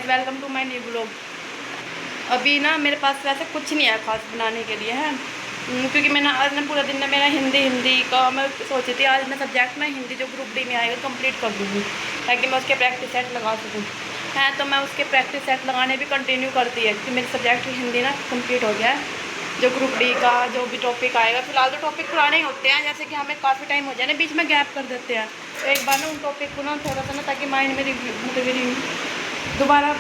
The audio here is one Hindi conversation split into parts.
Welcome to my new blog. अभी ना मेरे पास वैसे कुछ नहीं है खास बनाने के लिए है, क्योंकि मैंने आज ना पूरा दिन ना मेरा हिंदी का मैं सोची थी आज मैं सब्जेक्ट में हिंदी जो ग्रुप डी में आएगा कंप्लीट कर दूँगी ताकि मैं उसके प्रैक्टिस सेट लगा सकूँ। है तो मैं उसके प्रैक्टिस सेट लगाने भी कंटिन्यू करती है क्योंकि मेरी सब्जेक्ट हिंदी ना कंप्लीट हो गया है। जो ग्रुप डी का जो भी टॉपिक आएगा, फिलहाल तो टॉपिक पुराने ही होते हैं, जैसे कि हमें काफ़ी टाइम हो जाए ना बीच में गैप कर देते हैं, तो एक बार ना उन टॉपिक को ना थोड़ा सा ना ताकि माइंड में मेरी दोबारा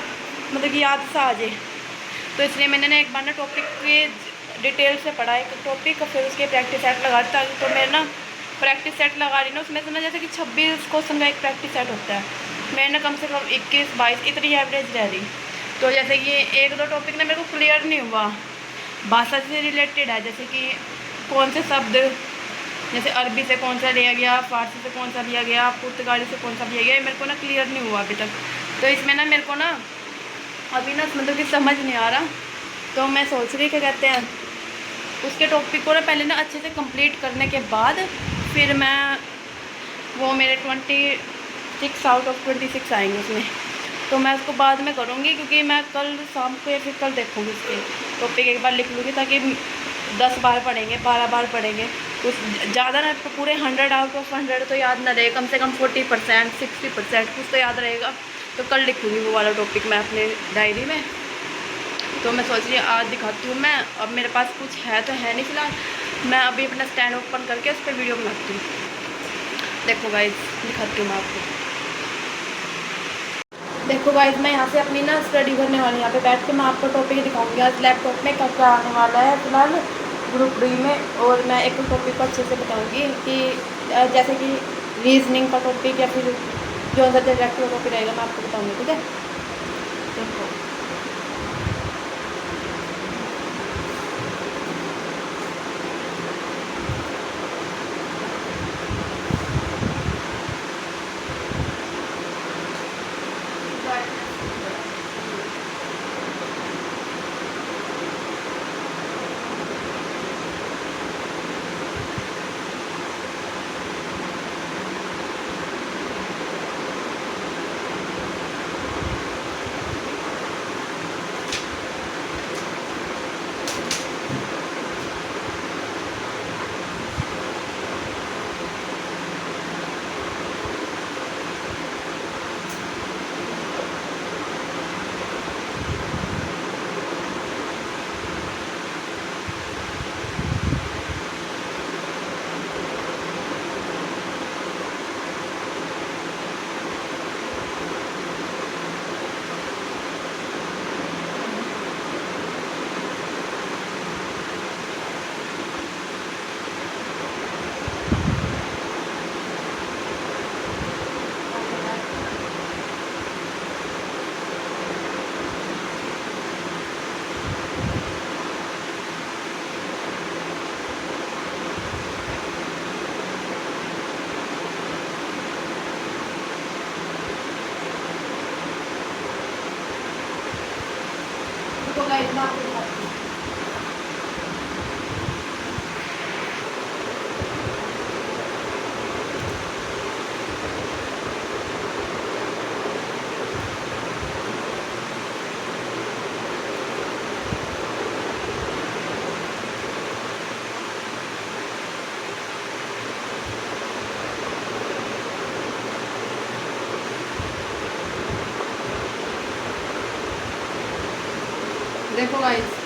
कि याद सा आ जाए। तो इसलिए मैंने ना एक बार ना टॉपिक के डिटेल से पढ़ा एक टॉपिक और फिर उसके प्रैक्टिस सेट लगा दी। तो मैं ना प्रैक्टिस सेट लगा रही ना उसमें से ना जैसे कि 26 क्वेश्चन का एक प्रैक्टिस सेट होता है, मैंने ना कम से कम 21-22 इतनी एवरेज रह रही। तो जैसे कि एक दो टॉपिक ना मेरे को क्लियर नहीं हुआ, भाषा से रिलेटेड है, जैसे कि कौन से शब्द जैसे अरबी से कौन सा लिया गया, फारसी से कौन सा लिया गया, पुर्तगाली से कौन सा लिया गया, मेरे को ना क्लियर नहीं हुआ अभी तक। तो इसमें ना मेरे को ना अभी ना कि समझ नहीं आ रहा, तो मैं सोच रही क्या कहते हैं उसके टॉपिक को ना पहले ना अच्छे से कंप्लीट करने के बाद फिर मैं वो मेरे 26 आउट ऑफ 26 आएंगे उसमें, तो मैं उसको बाद में करूँगी क्योंकि मैं कल शाम को या फिर कल देखूँगी उसके टॉपिक एक बार लिख लूँगी ताकि 10 बार पढ़ेंगे 12 बार पढ़ेंगे तो ज़्यादा ना तो पूरे 100 आउट ऑफ 100 तो याद ना रहे, कम से कम 40% 60% कुछ तो याद रहेगा। तो कल लिखूँगी वो वाला टॉपिक मैं अपने डायरी में। तो मैं सोच रही हूँ आज दिखाती हूँ मैं, अब मेरे पास कुछ है तो है नहीं फिलहाल, मैं अभी अपना स्टैंड ओपन करके उस पर वीडियो बनाती हूँ। देखो गाइस दिखाती हूँ मैं आपको। देखो गाइस मैं यहाँ से अपनी ना स्टडी करने वाली हूँ, यहाँ पे बैठ के मैं आपको टॉपिक दिखाऊंगी आज लैपटॉप में क्या क्या आने वाला है फिलहाल ग्रुप डी में, और मैं एक टॉपिक को अच्छे से बताऊंगी कि जैसे कि रीजनिंग का टॉपिक या फिर जो सा सब्जेक्ट का टॉपिक रहेगा मैं आपको बताऊँगी, ठीक है। देखो गाइस मैं आपको दिखाती हूँ। देखो गाइस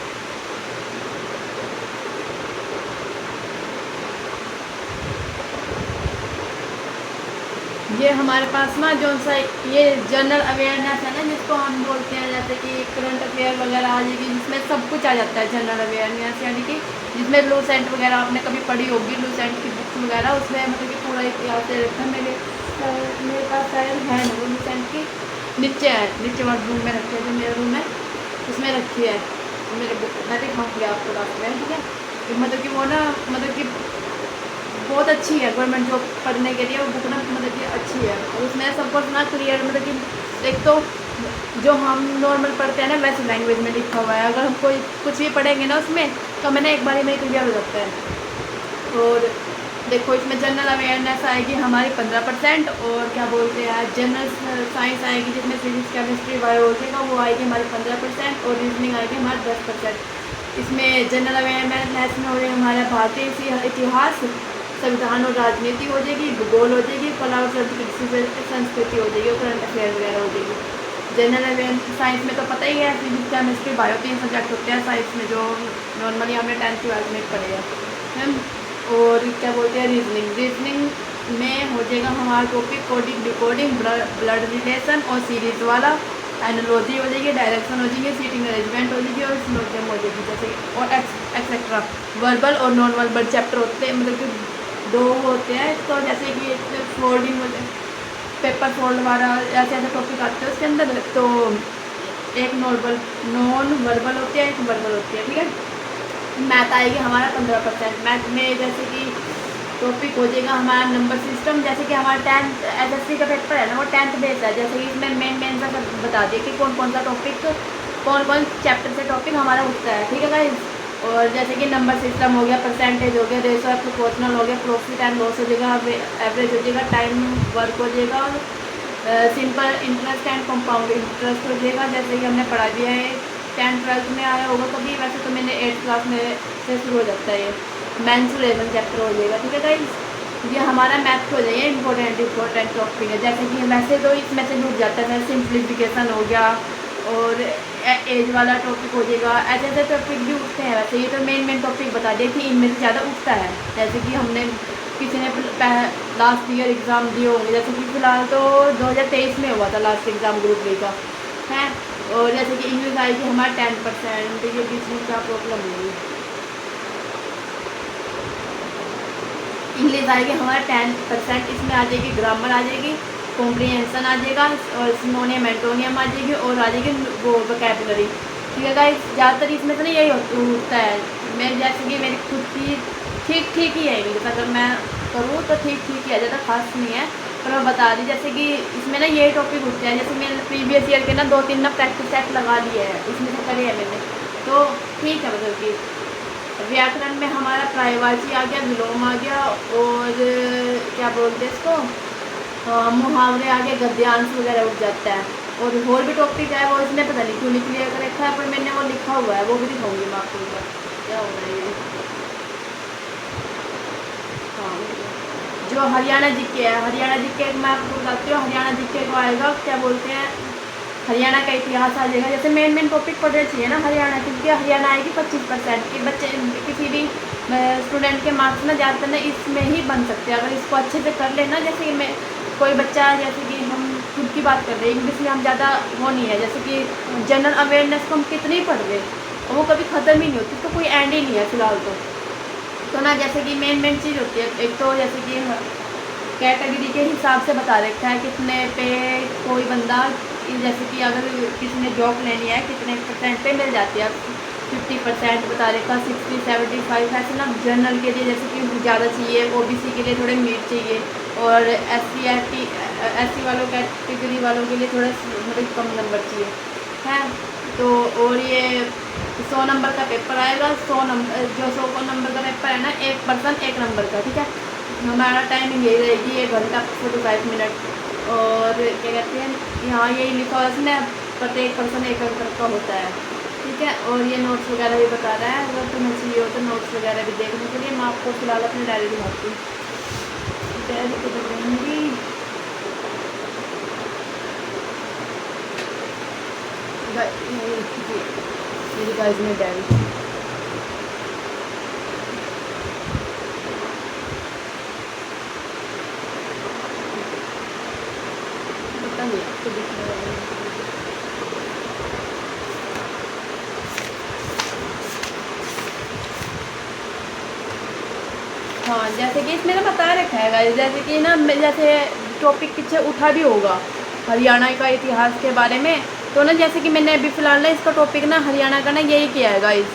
ये हमारे पास ना जो सा ये जनरल अवेयरनेस है ना जिसको हम बोलते हैं, जैसे कि करंट अफेयर वगैरह आ जाएगी जिसमें सब कुछ आ जाता है जनरल अवेयरनेस, यानी कि जिसमें लूसेंट वगैरह आपने कभी पढ़ी होगी लूसेंट की बुक्स वगैरह, उसमें कि पूरा इतिहास दे रखा है। मेरे पास शायद है ना वो लूसेंट की नीचे है, नीचे वाले रूम में रखी है, जो मेरा रूम है उसमें रखी है मेरे बुक, मैं दिखाऊँगी आपको रात में, ठीक है। कि वो ना कि बहुत अच्छी है गवर्नमेंट जॉब पढ़ने के लिए, वो बुक ना कि अच्छी है, और उसमें सब कुछ ना क्लियर कि एक तो जो हम नॉर्मल पढ़ते हैं ना वैसे लैंग्वेज में लिखा हुआ है, अगर हम कोई कुछ भी पढ़ेंगे ना उसमें तो हमें ना एक बार में क्लियर हो जाता है। और देखो इसमें जनरल अवेयरनेस आएगी हमारी 15%, और क्या बोलते हैं जनरल साइंस आएगी जिसमें फिजिक्स केमिस्ट्री बायोलॉजी का वो आएगी हमारी 15%, और रीजनिंग आएगी हमारी 10%। इसमें जनरल अवेयरनेस में हो जाएगा हमारा भारतीय इतिहास, संविधान और राजनीति हो जाएगी, भूगोल हो जाएगी, कला और संस्कृति हो जाएगी, और करंट अफेयर वगैरह हो जाएगी। जनरल अवेयरनेस साइंस में तो पता ही है, फिजिक्स केमिस्ट्री बायो 3 सब्जेक्ट होते हैं साइंस में, जो नॉर्मली हमने 10th 12th में पढ़े हैं। और क्या बोलते हैं रीजनिंग में हो जाएगा हमारा topic coding decoding, blood relation और सीरीज वाला, एनालॉजी हो जाएगी, डायरेक्शन हो जाएगी, सीटिंग अरेंजमेंट हो जाएगी, और सिलोजियम हो जाएगी जैसे, और एक्सेट्रा। वर्बल और नॉन वर्बल चैप्टर होते हैं, मतलब कि 2 होते हैं। तो जैसे कि फोल्डिंग हो जाए, पेपर फोल्ड वाला, ऐसे ऐसे टॉपिक आते हैं उसके अंदर। तो एक नॉन वर्बल होती है, एक वर्बल होती है, ठीक है। मैथ आएगी हमारा 15%। मैथ में जैसे कि टॉपिक हो जाएगा हमारा नंबर सिस्टम, जैसे कि हमारा 10th SSC का पेपर है ना, वो 10th बेस है। जैसे कि इसमें मेन सा बता दिए कि कौन कौन सा टॉपिक, कौन कौन चैप्टर से टॉपिक हमारा उठता है, ठीक है गाइस। और जैसे कि नंबर सिस्टम हो गया, परसेंटेज हो गया, रेशो ऑफ प्रोपोर्शनल हो गया, प्रॉफिट एंड लॉस हो जाएगा, एवरेज हो जाएगा, टाइम वर्क हो जाएगा, simple interest and compound interest हो जाएगा, जैसे कि हमने पढ़ा दिया है 10th 12th में आया होगा कभी। वैसे तो मैंने 8th क्लास में से शुरू हो जाता है ये मेंसुरेशन चैप्टर हो जाएगा, ठीक है गाइस। ये हमारा मैथ हो जाएगा इंपॉर्टेंट टॉपिक है। जैसे कि वैसे तो इसमें से जुड़ जाता है, सिंप्लीफिकेशन हो गया, और एज वाला टॉपिक हो जाएगा, ऐसे ऐसे टॉपिक भी उठते हैं। वैसे ये तो मेन टॉपिक बता दिए कि इनमें से ज़्यादा उठता है। जैसे कि हमने किसी ने लास्ट ईयर एग्ज़ाम दिए होंगे, जैसे कि फ़िलहाल तो 2023 में हुआ था लास्ट एग्ज़ाम ग्रुप डी का है। और जैसे कि इंग्लिश आएगी हमारा 10%, तो ये बीच में क्या प्रॉब्लम होगी। इंग्लिश आएगी हमारा 10%, इसमें आ जाएगी ग्रामर आ जाएगी, कॉम्प्रिहेंशन आ जाएगा, और सिनोनियम एंटोनियम आ जाएगी, और आ जाएगी वो वोकैबुलरी, ठीक है गाइस। ज़्यादातर इसमें तो नहीं यही होता है। मैं जैसे कि मेरी खुद की ठीक ही है इंग्लिश, अगर मैं करूँ तो ठीक ही है, ज़्यादा खास नहीं है। पर मैं बता दी जैसे कि इसमें ना यही टॉपिक उठते हैं। जैसे मैंने प्रीवियस ईयर के ना 2-3 ना प्रैक्टिस सेट लगा लिए है, इसमें से करे है मैंने, तो ठीक है। मतलब कि व्याकरण में हमारा पर्यायवाची आ गया, विलोम आ गया, और क्या बोलते हैं इसको, मुहावरे आ गए, गद्यांश वगैरह उठ जाता है। और भी टॉपिक है, वो इसने पता नहीं क्यों नहीं क्लियर कर रखा है, पर मैंने वो लिखा हुआ है, वो भी दिखाऊंगी मैं आपको ऊपर क्या हो रहा है ये। हाँ, जो हरियाणा जीके है, हरियाणा जीके मैं आपको बताती हूँ। हरियाणा जीके को आएगा क्या बोलते हैं, हरियाणा का इतिहास आ जाएगा। जैसे मेन टॉपिक पढ़ना चाहिए ना हरियाणा, क्योंकि हरियाणा आएगी 25% की। बच्चे किसी भी स्टूडेंट के मार्क्स ना ज़्यादातर ना इसमें ही बन सकते हैं, अगर इसको अच्छे से कर लेना। जैसे कि मैं कोई बच्चा, जैसे कि हम खुद की बात कर रहे हैं, इंग्लिश में हम ज़्यादा वो नहीं है, जैसे कि जनरल अवेयरनेस को हम कितनी पढ़ रहे हैं, वो कभी ख़त्म ही नहीं होती, तो कोई एंड ही नहीं है फ़िलहाल तो ना। जैसे कि मेन चीज़ होती है, एक तो जैसे कि कैटेगरी के हिसाब से बता रखा है कितने पे कोई बंदा, जैसे कि अगर किसी ने जॉब लेनी है कितने % पे मिल जाती है, 50% बता रखा, 60, 75 ऐसे ना। जनरल के लिए जैसे कि ज़्यादा चाहिए, OBC के लिए थोड़े मीट चाहिए, और SC वालों कैटेगरी वालों के लिए थोड़ा मतलब कम नंबर चाहिए है। तो और ये 100 नंबर का पेपर आएगा, 100 नंबर, जो 100 नंबर का पेपर है ना, 1 पर्सन 1 नंबर का, ठीक है। हमारा टाइमिंग यही रहेगी 1 घंटा 45 मिनट। और क्या कहते हैं, यहाँ यही लिखा हुआ है इसमें, प्रत्येक पर्सन 1 घंटा का होता है, ठीक है। और ये नोट्स वगैरह भी बता रहा है, अगर तुम्हें चाहिए हो तो नोट्स वगैरह भी देखने के लिए मैं आपको फ़िलहाल अपनी डायरी दिखाती हूँ। डायरी को देखेंगी, मेरी गाइस में डायरी, पता नहीं आपको दिखने वाला है। हाँ, जैसे कि इसमें ना बता रखा है गाइस, जैसे कि ना जैसे टॉपिक पीछे उठा भी होगा हरियाणा का इतिहास के बारे में, तो ना जैसे कि मैंने अभी फ़िलहाल ना इसका टॉपिक ना हरियाणा का ना यही किया है गाइस,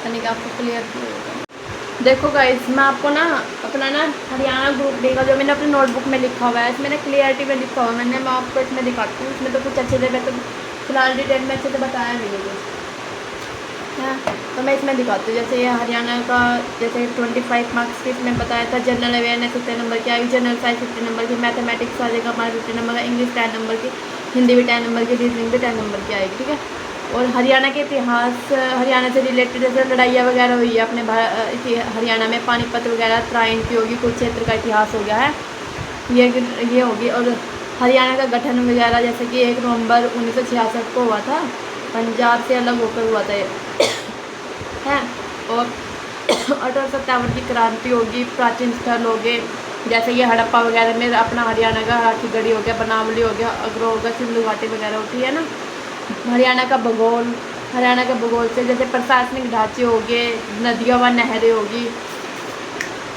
यानी कि आपको क्लियर होगा। देखो गाइस, मैं आपको ना अपना ना हरियाणा ग्रुप डी का जो मैंने अपनी नोटबुक में लिखा हुआ है, इसमें ना क्लियरिटी में लिखा हुआ है, मैं आपको इसमें दिखाती हूँ। इसमें तो कुछ अच्छे से, तो फिलहाल डिटेल में अच्छे से बताया नहीं मुझे हैं। तो मैं इसमें दिखाती हूँ, जैसे ये हरियाणा का जैसे 25 मार्क्स की इसमें बताया था। जनरल अवेयरनेस 50 नंबर की आएगी, जनरल साइंस 50 नंबर की, मैथमेटिक्स आ जाएगा हमारा 50 नंबर का, इंग्लिश 10 नंबर की, हिंदी भी 10 नंबर की, रीजनिंग भी 10 नंबर की आएगी, ठीक है। और हरियाणा के इतिहास, हरियाणा से रिलेटेड जैसे लड़ाइयाँ वगैरह हुई है अपने हरियाणा में, पानीपत वगैरह, त्राइन की होगी, कुरुक्षेत्र का इतिहास हो गया है, ये होगी। और हरियाणा का गठन वगैरह जैसे कि 1 नवंबर 1966 को हुआ था, पंजाब से अलग होकर हुआ था ये है। और 1857 की क्रांति होगी, प्राचीन स्थल हो गए जैसे ये हड़प्पा वगैरह में अपना हरियाणा का हाथीगढ़ी हो गया, बनावली हो गया, अग्रो हो गया, सिंधु घाटी वगैरह होती है ना। हरियाणा का भूगोल से जैसे प्रशासनिक ढांचे हो गए, नदियाँ व नहरें होगी,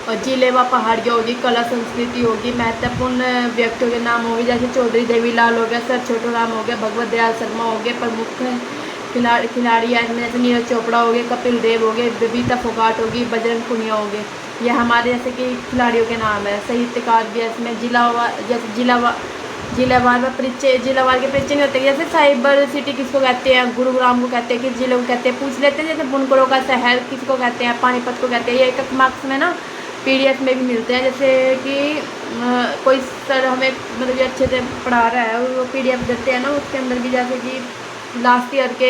और जिले व पहाड़ियाँ होगी, कला संस्कृति होगी, महत्वपूर्ण व्यक्तियों के नाम होंगे जैसे चौधरी देवीलाल हो गया, सर छोटू राम हो गया, भगवत दयाल शर्मा हो गए, प्रमुख खिलाड़ी है इसमें जैसे नीरज चोपड़ा हो गए, कपिल देव हो गए, बबीता फोगाट होगी, बजरंग पुनिया हो गए। ये हमारे जैसे कि खिलाड़ियों के नाम है। साहित्यकार भी है इसमें, जिलावार व परिचय, जिलावार के परिचय नहीं होते, जैसे साइबर सिटी किसको कहते हैं, गुरुग्राम को कहते हैं, किस जिले को कहते हैं पूछ लेते हैं, जैसे बुनकरों का शहर किसको कहते हैं, पानीपत को कहते हैं। ये 1 मार्क्स में ना PDF में भी मिलते हैं, जैसे कि कोई सर हमें मतलब कि अच्छे से पढ़ा रहा है और वो PDF देते हैं ना, उसके अंदर भी जैसे कि लास्ट ईयर के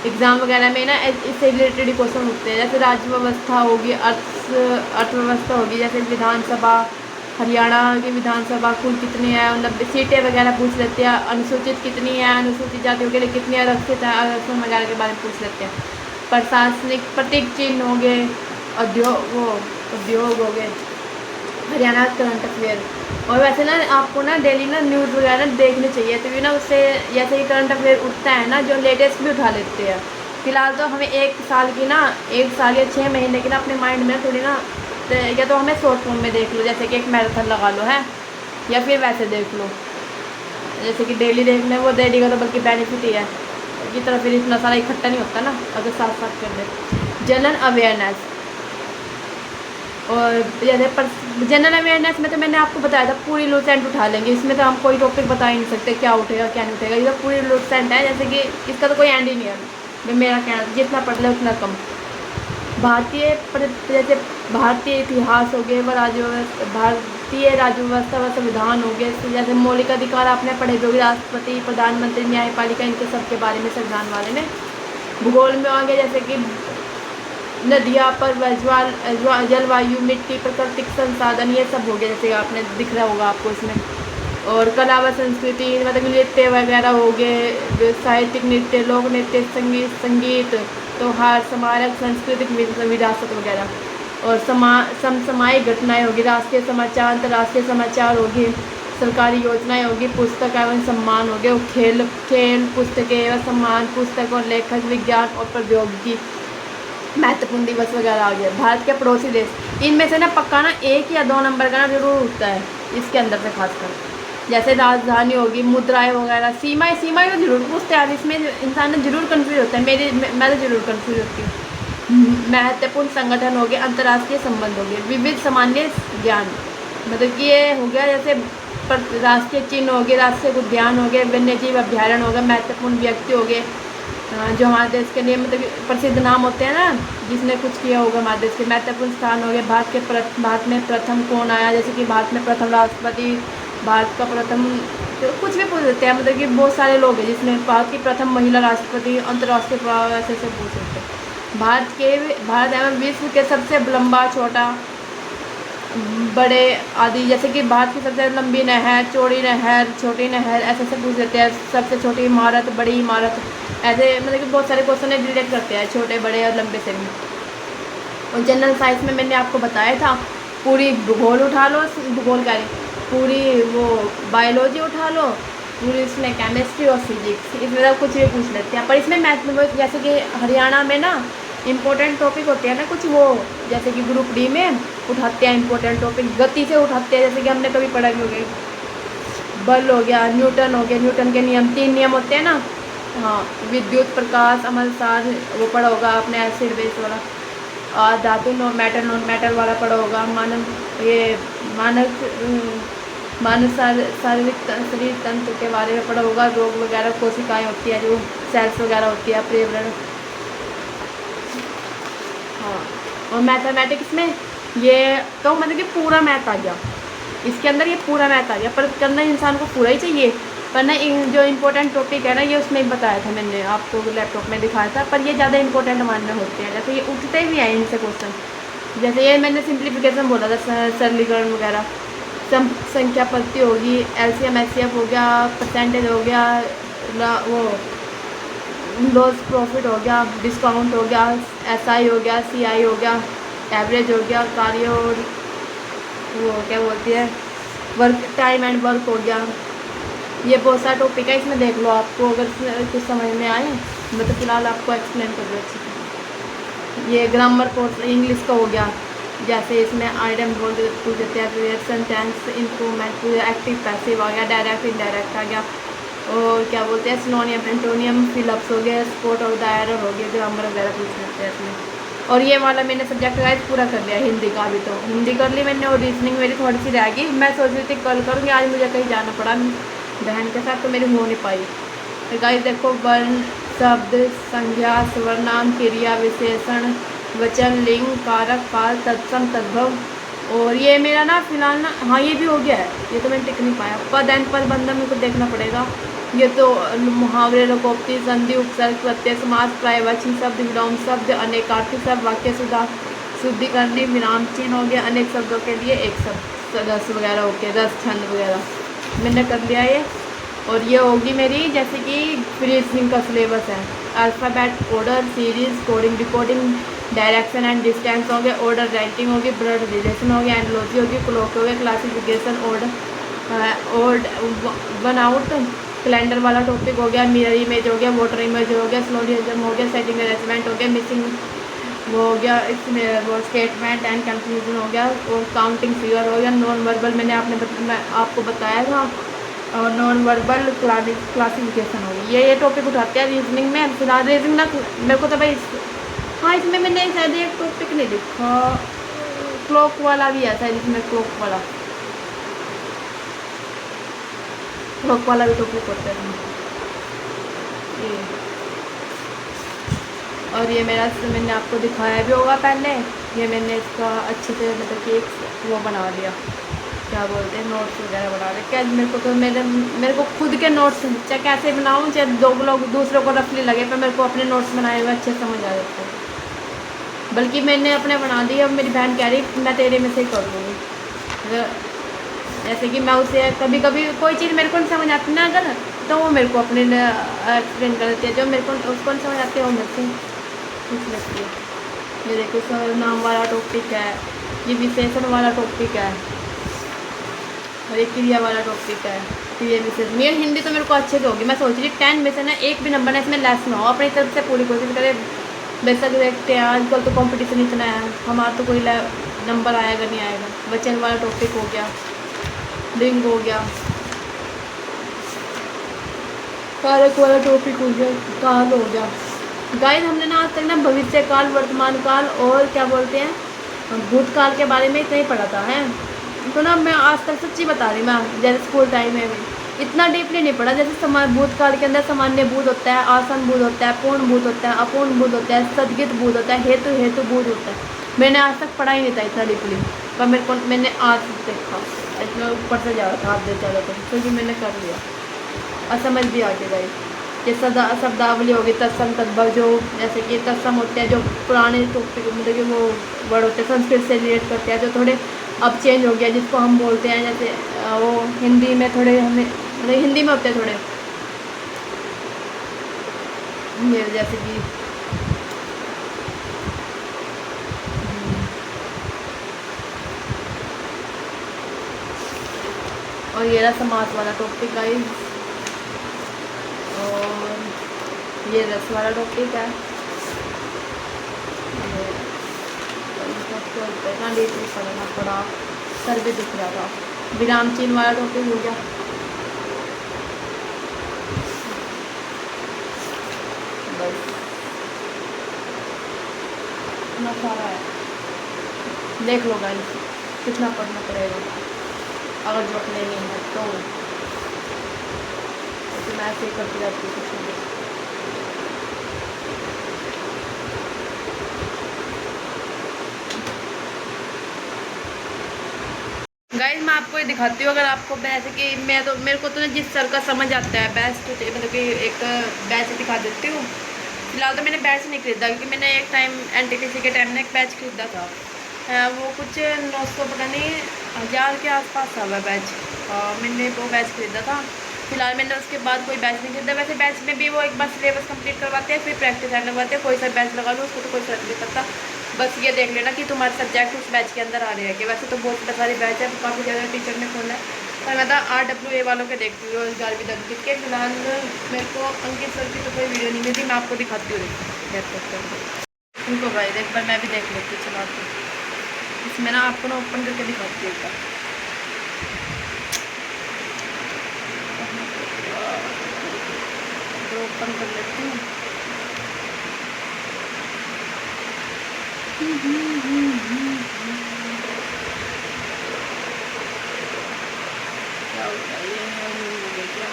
एग्ज़ाम वगैरह में ना इससे रिलेटेड क्वेश्चन उठते हैं। जैसे राज्य व्यवस्था होगी, अर्थव्यवस्था होगी, जैसे विधानसभा, हरियाणा की विधानसभा कुल कितनी है, 90 सीटें वगैरह पूछ लेते हैं, अनुसूचित कितनी है, अनुसूचित जातियों के लिए कितनी आरक्षित है, आरक्षण वगैरह के बारे में पूछ लेते हैं। प्रशासनिक प्रतीक चिन्ह हो गए, उद्योग हो गए, हरियाणा करंट अफेयर। और वैसे ना आपको ना डेली ना न्यूज़ वगैरह देखनी चाहिए, तो ना उससे जैसे ही करंट अफेयर उठता है ना, जो लेटेस्ट भी उठा लेते हैं। फिलहाल तो हमें 1 साल की ना 1 साल या 6 महीने की ना अपने माइंड में थोड़ी ना, या तो हमें शॉर्ट फॉर्म में देख लो, जैसे कि एक मैराथन लगा लो है, या फिर वैसे देख लो, जैसे कि डेली देखने वो डेली का तो बल्कि बेनिफिट ही है की तरह, फिर इतना सारा इकट्ठा नहीं होता ना अगर साथ साथ कर ले। जनरल अवेयरनेस, और जैसे जनरल अवेयरनेस में तो मैंने आपको बताया था पूरी लूसेंट उठा लेंगे, इसमें तो हम कोई टॉपिक बता ही नहीं सकते क्या उठेगा क्या नहीं उठेगा, ये तो पूरी लूसेंट है, जैसे कि इसका तो कोई एंड ही नहीं है। मेरा कहना जितना पढ़ ले उतना कम। जैसे भारतीय इतिहास हो गए, भारतीय राज्य व्यवस्था व संविधान हो गए, जैसे मौलिक अधिकार आपने पढ़े जो राष्ट्रपति, प्रधानमंत्री, न्यायपालिका, इनके सब के बारे में संविधान वाले ने। भूगोल में आ गए जैसे कि नदियाँ पर जलवायु, मिट्टी, प्राकृतिक संसाधन, ये सब हो गया जैसे आपने दिख रहा होगा आपको इसमें। और कला व संस्कृति मतलब नृत्य वगैरह हो गए, साहित्यिक नृत्य, लोक नृत्य, संगीत, त्योहार, स्मारक, सांस्कृतिक विरासत वगैरह। और समसामयिक घटनाएं होगी, राष्ट्रीय समाचार, अंतर्राष्ट्रीय समाचार होगी, सरकारी योजनाएं होगी, पुस्तक एवं सम्मान हो गए, और खेल पुस्तकें एवं सम्मान, पुस्तक और लेखक, विज्ञान और प्रौद्योगिकी, महत्वपूर्ण दिवस वगैरह आ गया। भारत के पड़ोसी देश, इनमें से ना पक्का ना 1 या 2 नंबर का ना जरूर उठता है इसके अंदर से खासकर, जैसे राजधानी होगी, मुद्राएं वगैरह, सीमाएं तो जरूर पूछते हैं, इसमें इंसान ना जरूर कंफ्यूज होता है, मैं तो जरूर कंफ्यूज होती हूँ। महत्वपूर्ण संगठन हो गए, अंतर्राष्ट्रीय संबंध हो गए, विविध सामान्य ज्ञान, मतलब कि ये हो गया जैसे राष्ट्रीय चिन्ह हो गए, राष्ट्रीय उद्यान हो गए, वन्यजीव अभ्यारण्य हो गए, महत्वपूर्ण व्यक्ति हो गए जो हमारे देश के लिए मतलब प्रसिद्ध नाम होते हैं ना, जिसने कुछ किया होगा हमारे देश के। महत्वपूर्ण स्थान हो गए, भारत में प्रथम कौन आया, जैसे कि भारत में प्रथम राष्ट्रपति, भारत का प्रथम, तो कुछ भी पूछ सकते हैं, मतलब कि बहुत सारे लोग हैं जिसमें भारत की प्रथम महिला राष्ट्रपति, अंतर्राष्ट्रीय ऐसे पूछ सकते हैं। भारत एवं विश्व के सबसे लंबा, छोटा, बड़े आदि, जैसे कि भारत की सबसे लंबी नहर, चौड़ी नहर, छोटी नहर, ऐसे पूछ लेते हैं। सबसे छोटी इमारत, बड़ी इमारत, ऐसे मतलब कि बहुत सारे क्वेश्चन रिलेट करते हैं छोटे, बड़े और लंबे से भी। और जनरल साइंस में मैंने आपको बताया था, पूरी भूगोल उठा लो, भूगोल का पूरी वो बायोलॉजी उठा लो, पूरी इसमें केमिस्ट्री और फिजिक्स, इसमें कुछ भी पूछ लेते हैं। पर इसमें मैथ, जैसे कि हरियाणा में ना इम्पोर्टेंट टॉपिक होते हैं ना कुछ, वो जैसे कि ग्रुप डी में उठाते हैं इम्पोर्टेंट टॉपिक, गति से उठाते हैं, जैसे कि हमने कभी पढ़ा भी हो गई, बल हो गया, न्यूटन हो गया, न्यूटन के नियम, 3 नियम होते हैं ना, हाँ, विद्युत, प्रकाश, अमलसार, वो पढ़ा होगा आपने, एसिड बेस वाला, धातु नॉन मैटर वाला पढ़ा होगा, मानव शारीरिक शरीर तंत्र के बारे में पढ़ा होगा, रोग वगैरह, कोशिकाएं होती है जो सेल्स वगैरह होती है, पर्यावरण, और मैथमेटिक्स में ये तो मतलब कि पूरा मैथ आ गया इसके अंदर, ये पूरा मैथ आ गया, पर करना इंसान को पूरा ही चाहिए। पर ना जो इम्पोर्टेंट टॉपिक है ना ये उसमें बताया था, मैंने आपको लैपटॉप में दिखाया था, पर ये ज़्यादा इंपॉर्टेंट मानने होते हैं, जैसे ये उठते भी हैं इनसे क्वेश्चन। जैसे ये मैंने सिंप्लीफिकेशन बोला था, सरलीकरण वगैरह, संख्या पत्ती होगी, एलसीएम एचसीएफ हो गया, परसेंटेज हो गया, वो लॉस प्रॉफिट हो गया, डिस्काउंट हो गया, एसआई हो गया, सीआई हो गया, एवरेज हो गया, कार्य और वो क्या बोलती है वर्क, टाइम एंड वर्क हो गया। ये बहुत सारा टॉपिक है, इसमें देख लो, आपको अगर कुछ समझ में आए मैं तो फिलहाल आपको एक्सप्लेन कर दूँ अच्छे से। ये ग्रामर कोर्स इंग्लिश का हो गया, जैसे इसमें आइटम बोल देते हैं, सेंटेंस इम्प्रूवमेंट, एक्टिव पैसिव आ गया, डायरेक्ट इनडायरेक्ट आ गया, और क्या बोलते हैं सिनोनियम एंटोनियम, फिलअप्स हो गया, स्पॉट और द एरर हो गया, ग्रामर वगैरह पूछ लेते हैं इसमें। और ये वाला मैंने सब्जेक्ट गाइस पूरा कर लिया, हिंदी का भी, तो हिंदी कर ली मैंने, और रीजनिंग मेरी थोड़ी सी रह गई, मैं सोच रही थी कल करूँगी, आज मुझे कहीं जाना पड़ा बहन के साथ, तो मेरी हो नहीं पाई। तो गाइस देखो, वर्ण, शब्द, संज्ञा, सर्वनाम, क्रिया, विशेषण, वचन, लिंग, कारक, काल, तत्सम, तद्भव, और ये मेरा ना फिलहाल ना, हाँ ये भी हो गया है, ये तो मैंने टिक नहीं पाया। पद एंड पदबंधन मेरे को देखना पड़ेगा, ये तो मुहावरे, लोकोक्ति, संधि, उपसर्ग, प्रत्यय, समास, पर्यायवाची शब्द, विलोम शब्द, अनेकार्थी शब्द, वाक्य सुधा, शुद्धिकरणी, विराम चिन्ह हो गया, अनेक शब्दों के लिए एक शब्द, रस वगैरह हो गया, रस, छंद वगैरह मैंने कर लिया ये। और ये होगी मेरी जैसे कि रीजनिंग का सिलेबस है, alphabet, order, series, coding, decoding, direction and distance हो गया, ऑर्डर राइटिंग होगी, ब्लड रिलेशन हो गया, एंडोलॉजी होगी, क्लॉक हो गया, क्लासिफिकेशन, ऑर्ड, वन आउट, कैलेंडर वाला टॉपिक हो गया, मिरर इमेज हो गया, वाटर इमेज हो गया, स्लोलिज्म हो गया, सेटिंग अरेंजमेंट हो गया, मिसिंग वो हो गया, इसमें वो स्टेटमेंट एंड कंक्लूजन हो गया, और काउंटिंग फिगर हो गया, नॉन वर्बल मैं आपको बताया था, और नॉन वर्बल क्लासिफिकेशन होगी। ये टॉपिक उठाते हैं रीजनिंग में। फिलहाल रीजनिंग ना मेरे को तो भाई हाँ इसमें मैंने शायद एक टॉपिक नहीं लिखा, क्लॉक वाला भी है शायद इसमें, क्लॉक वाला भी टॉपिक होता है ये। और ये मेरा मैंने आपको दिखाया भी होगा पहले, ये मैंने इसका अच्छे से मतलब कि एक वो बना लिया, क्या बोलते हैं नोट्स वगैरह बना लिया। क्या मेरे को तो मेरे को खुद के नोट्स चाहे कैसे बनाऊँ, चाहे दो लोग दूसरों को रफली लगे, पर मेरे को अपने नोट्स बनाए हुए अच्छे समझ आ जाते हैं। बल्कि मैंने अपने बना दिए, अब मेरी बहन कह रही मैं तेरे में से ही कर लूँगी। जैसे कि मैं उसे कभी कभी कोई चीज़ मेरे को नहीं समझ आती ना अगर, तो वो मेरे को अपने एक्सप्लेन कर देती है, जो मेरे को उसको नहीं समझ आती है वो मेरे से पूछ लेती है। ये देखो सर्वनाम वाला टॉपिक है, ये विशेषण वाला टॉपिक है, और ये क्रिया वाला टॉपिक है, क्रिया विशेषण। ये हिंदी तो मेरे को अच्छे से होगी, मैं सोच रही 10 में से ना एक भी नंबर ना इसमें लेस ना हो, अपनी तरफ से पूरी कोशिश करें। बेशक देखते हैं आजकल तो कंपटीशन इतना है, हमारा तो कोई नंबर आएगा नहीं आएगा। वचन वाला टॉपिक हो गया, लिंग हो गया, कारक वाला टॉपिक हो गया, काल हो गया। गाइस हमने ना आज तक ना भविष्य काल, वर्तमान काल और क्या बोलते हैं भूतकाल के बारे में इतना ही पढ़ा था है, तो ना मैं आज तक सच्ची बता रही, मैं जैसे स्कूल टाइम में भी इतना डीपली नहीं पढ़ा। जैसे भूतकाल के अंदर सामान्य भूत होता है, आसन भूत होता है, पूर्ण भूत होता है, अपूर्ण भूत होता है, सदगित भूत होता है, हेतु भूत होता है। मैंने आज तक पढ़ा ही नहीं था इतना डीपली, पर मेरे को मैंने आज देखा इतना ऊपर से जा रहा था, आप देख जा रहा था, फिर भी मैंने कर लिया और समझ भी आ गया। ये शब्दावली होगी, तत्सम तद्भव, जो जैसे कि तत्सम होते हैं जो पुराने टॉपिक मतलब कि वो वर्ड होते हैं संस्कृत से रिलेट करते हैं, जो थोड़े अब चेंज हो गया, जिसको हम बोलते हैं जैसे वो हिंदी में थोड़े हमें मतलब हिंदी में होते हैं थोड़े ये जैसे कि और ये रहा समास वाला टॉपिक गाइस, और ये रस वाला टॉपिक है, इतना डीपली पढ़ना पड़ा, सर भी दिख रहा था। विराम चिन्ह वाला टॉपिक हो गया, बस इतना सारा है। देख लो गाइस कितना पढ़ना पड़ेगा अगर जो अपने नहीं है तो मैं ऐसे ही करती रहती हूँ कुछ नहीं। गाइस मैं आपको ये दिखाती हूँ, अगर आपको बैच कि मैं तो मेरे को तो जिस सर का समझ आता है बैच तो मतलब कि एक बैच दिखा देती हूँ। फिलहाल तो मैंने बैच नहीं खरीदा क्योंकि मैंने एक टाइम NTPC के टाइम में एक बैच खरीदा था। वो कुछ 900 पता नहीं 1000 के आसपास था वह बैच। मैंने वो बैच खरीदा था। फिलहाल मैंने उसके बाद कोई बैच नहीं खरीदा। वैसे बैच में भी वो एक बार सिलेबस कंप्लीट करवाते हैं, फिर प्रैक्टिस ऐड लगवाते हैं। कोई सा बैच लगा लो उसको तो कोई फर्क नहीं पड़ता। बस ये देख लेना कि तुम्हारे सब्जेक्ट उस बैच के अंदर आ रहे हैं कि वैसे तो बहुत सारी बैच है, काफ़ी ज़्यादा टीचर ने खोला है। पर मैं तो RWA वालों के देखती हूँ 11वीं 10वीं के। फिलहाल मेरे को अंकित सर की तो कोई वीडियो नहीं मिलती, मैं आपको दिखाती हूँ लैपटॉप पर उनको। भाई एक बार मैं भी देख लेती हूँ चला के, इसमें ना आपको ना ओपन करके दिखाती हूँ एक बार। तो ओपन कर लेती हूँ। क्या होगा ये है क्या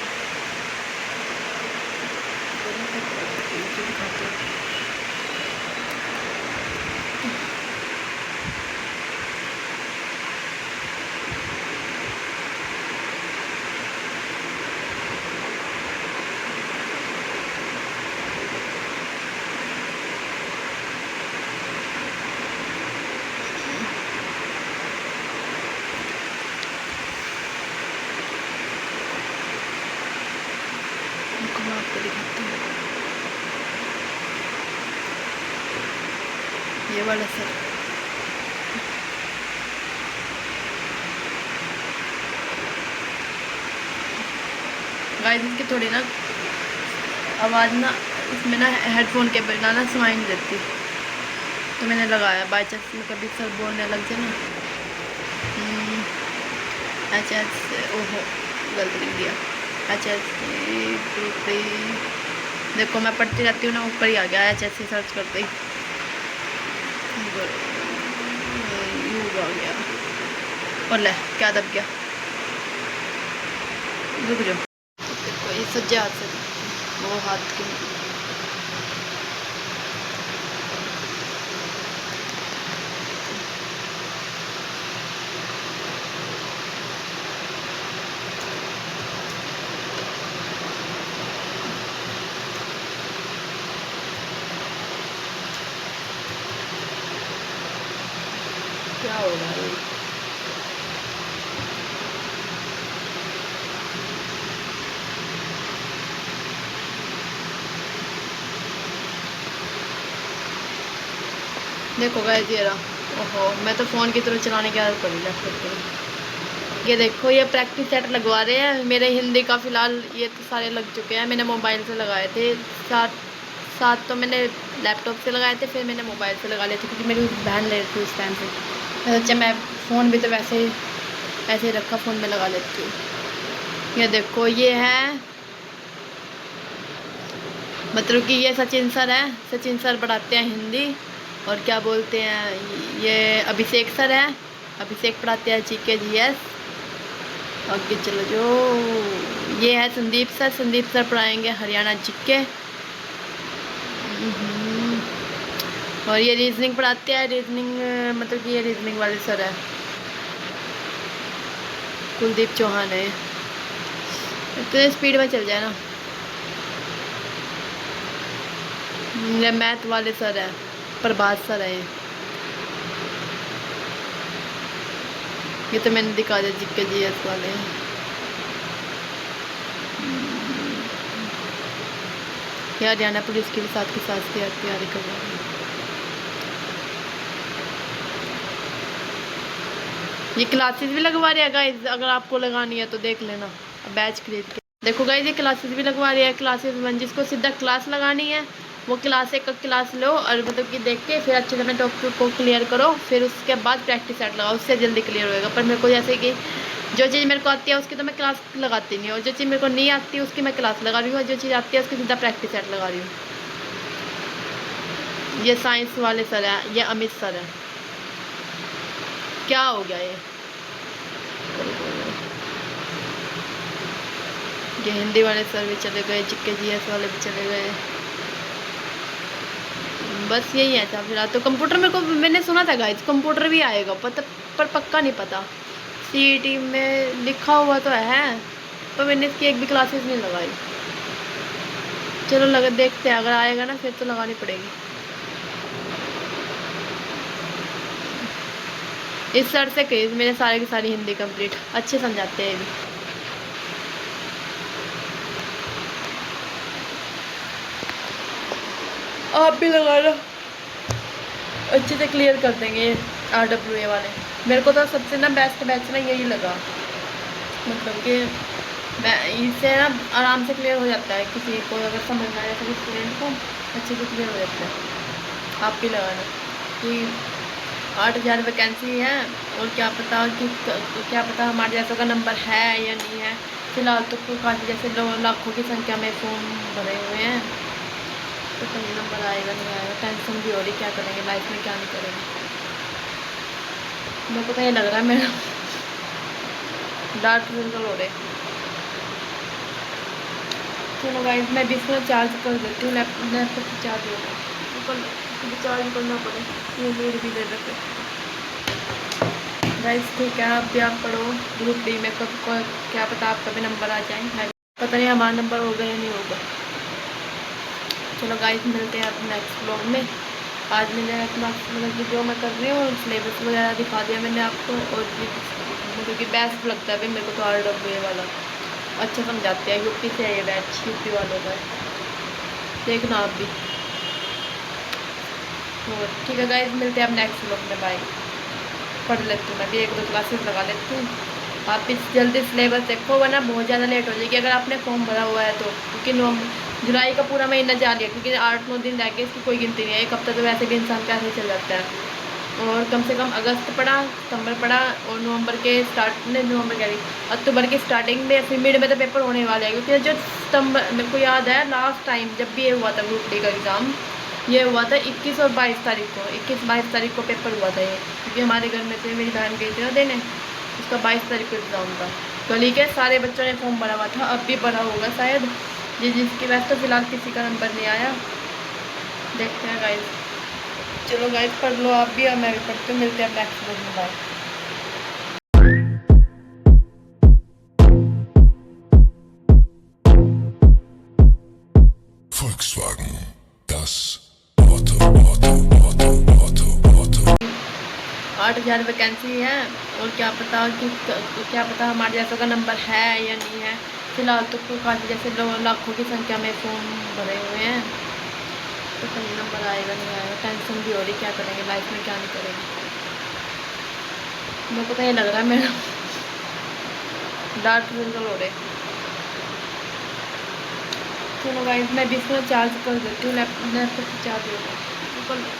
दिखाते हैं। मैं आपको दिखाती हूँ ये वाला सर। गाइस इसकी थोड़ी ना आवाज़ ना इसमें ना हेडफोन के बिना ना सुनाई नहीं देती, तो मैंने लगाया बाई चांस में कभी सर बोलने लग जाए ना। अच्छा ओहो गलत लिख दिया। अच्छा देखो मैं पढ़ती रहती हूँ ना, ऊपर ही आ गया HSC सर्च करते ही आ गया और ले क्या दब गया। रुक जाओ, देखो ये सज्जे हाथ से वो हाथ की क्या हो रहा है। देखो गाइस ये रहा। ओहो मैं तो फ़ोन की तरफ चलाने की आदत पड़ी लैपटॉप पर। ये देखो ये प्रैक्टिस सेट लगवा रहे हैं मेरे हिंदी का। फ़िलहाल ये तो सारे लग चुके हैं, मैंने मोबाइल से लगाए थे। सात तो मैंने लैपटॉप से लगाए थे, फिर मैंने मोबाइल से लगा लिए थे क्योंकि मेरी बहन ले रही थी उस टाइम पे। अच्छा मैं फ़ोन भी तो वैसे ही ऐसे ही रखा, फ़ोन में लगा लेती हूँ। ये देखो ये है मतलब कि ये सचिन सर है। सचिन सर पढ़ाते हैं हिंदी। और क्या बोलते हैं ये अभिषेक सर है। अभिषेक पढ़ाते हैं GK GS। आगे चलो जो ये है संदीप सर। संदीप सर पढ़ाएंगे हरियाणा GK। और ये रीजनिंग पढ़ाते हैं। रीजनिंग मतलब कि ये रीजनिंग वाले सर है, कुलदीप चौहान है। तो स्पीड में चल जाए ना। मैथ वाले सर है प्रभात सर है। ये तो मैंने दिखा दिया GK GS वाले। ये हरियाणा पुलिस के साथ तैयारी कर रहे हैं। ये क्लासेस भी लगवा रहे हैं गाइस, अगर आपको लगानी है तो देख लेना बैच खरीद के। देखो गाइस ये क्लासेस भी लगवा रहे हैं। क्लासेस 1 जिसको सीधा क्लास लगानी है वो क्लास 1 का क्लास लो और मतलब कि देख के फिर अच्छे से अपने टॉपिक को क्लियर करो, फिर उसके बाद प्रैक्टिस सेट लगाओ, उससे जल्दी क्लियर होएगा। पर मेरे को जैसे कि जो चीज़ मेरे को आती है उसकी तो मैं क्लास लगाती नहीं, और जो चीज़ मेरे को नहीं आती उसकी मैं क्लास लगा रही हूँ, और जो चीज़ आती है उसकी सीधा प्रैक्टिस सेट लगा रही हूँ। ये साइंस वाले सर हैं, ये अमित सर हैं। क्या हो गया ये हिंदी वाले सर भी चले गए, GK GS वाले भी चले गए। बस यही है था फिलहाल तो। कंप्यूटर मेरे को मैंने सुना था गाइस कंप्यूटर भी आएगा पर पक्का नहीं पता। सीईटी में लिखा हुआ तो है, पर मैंने इसकी एक भी क्लासेस नहीं लगाई। चलो लगा देखते हैं, अगर आएगा ना फिर तो लगानी पड़ेगी। इस सर से कही मेरे सारे की सारी हिंदी कंप्लीट, अच्छे समझाते हैं ये भी। आप भी लगा लो, अच्छे से क्लियर कर देंगे RWA वाले। मेरे को तो सबसे ना बेस्ट बैच ना यही लगा, मतलब कि इससे ना आराम से क्लियर हो जाता है, किसी को अगर समझना है तो स्टूडेंट को अच्छे से क्लियर हो जाता है। आप भी लगाना कि 8,000 वैकेंसी है, और क्या पता हमारे जैसों का नंबर है या नहीं है। फिलहाल तो काफ़ी जैसे लाखों की संख्या में फॉर्म भरे हुए हैं, तो कहीं नंबर आएगा नहीं आएगा, टेंशन भी हो रही, क्या करेंगे लाइफ में, क्या नहीं करेंगे। मेरे को तो ये लग रहा है मेरा डार्क सर्कल हो रहे। चलो गाइस, मैं भी इसको चार्ज कर देती हूँ, लैपटॉप की चार्ज होगा, चार्ज करना पड़े, ये नीड भी दे रखे। गाइस ठीक है, अब भी आप पढ़ो ग्रुप डी में, कब को क्या पता आपका भी नंबर आ जाए, मैं पता नहीं हमारा नंबर होगा या नहीं होगा। चलो गाइस, मिलते हैं अब नेक्स्ट ब्लॉग में। आज मैंने अपना मतलब कि जो मैं कर रही हूँ सिलेबस वगैरह दिखा दिया मैंने आपको, और क्योंकि बेस्ट लगता है भाई मेरे को तो RWA वाला, अच्छा समझाते हैं। यूपी से है ये बैच, यूपी वालों का है, देखना आप भी। तो ठीक है गाइस, मिलते हैं अब नेक्स्ट ब्लॉग में, बाय। पढ़ लेती हूँ मैं भी, 1-2 क्लासेस लगा लेती हूँ। आप इस जल्दी सिलेबस देखो, वरना बहुत ज़्यादा लेट हो जाएगी अगर आपने फॉर्म भरा हुआ है तो, क्योंकि जुलाई का पूरा महीना जा लिया, क्योंकि 8-9 दिन रह गए, इसकी कोई गिनती नहीं है। एक हफ्ता तो वैसे भी इंसान का ऐसे चल जाता है। और कम से कम अगस्त पढ़ा, सितंबर पढ़ा, और नवंबर कह रही, अक्टूबर की स्टार्टिंग में फिर मिड में तो पेपर होने वाले हैं। क्योंकि जो सितंबर, मेरे को याद है लास्ट टाइम जब भी ये हुआ था ग्रुप डी का एग्ज़ाम, ये हुआ था 21 और 22 तारीख को, 21-22 तारीख को पेपर हुआ था ये, क्योंकि हमारे घर में थे, मेरी बहन गई थी ना देने, उसका 22 तारीख को एग्ज़ाम था। गली के सारे बच्चों ने फॉर्म भरा हुआ था, अब भी भरा होगा शायद, जिसकी वजह तो फिलहाल किसी का नंबर नहीं आया, देखते हैं गाइस। चलो गाइस, पढ़ लो आप भी, और मैं भी पढ़ती हूँ, मिलते हैं नेक्स्ट वीडियो में, bye. Volkswagen, das Auto. 8,000 vacancy है, और क्या पता हमारे जैसों का नंबर है या नहीं है। फिलहाल तो काफ़ी जैसे लाखों की संख्या में फॉर्म भरे हुए हैं, तो कहीं नंबर आएगा नहीं आएगा, टेंशन भी हो रही, क्या करेंगे लाइफ में, क्या नहीं करेंगे। मेरे को तो ये लग रहा है मेरा डार्क सर्कल हो रहे। चलो गाइस, मैं भी इसको चार्ज कर देती हूँ, लैपटॉप की चार्ज होगा।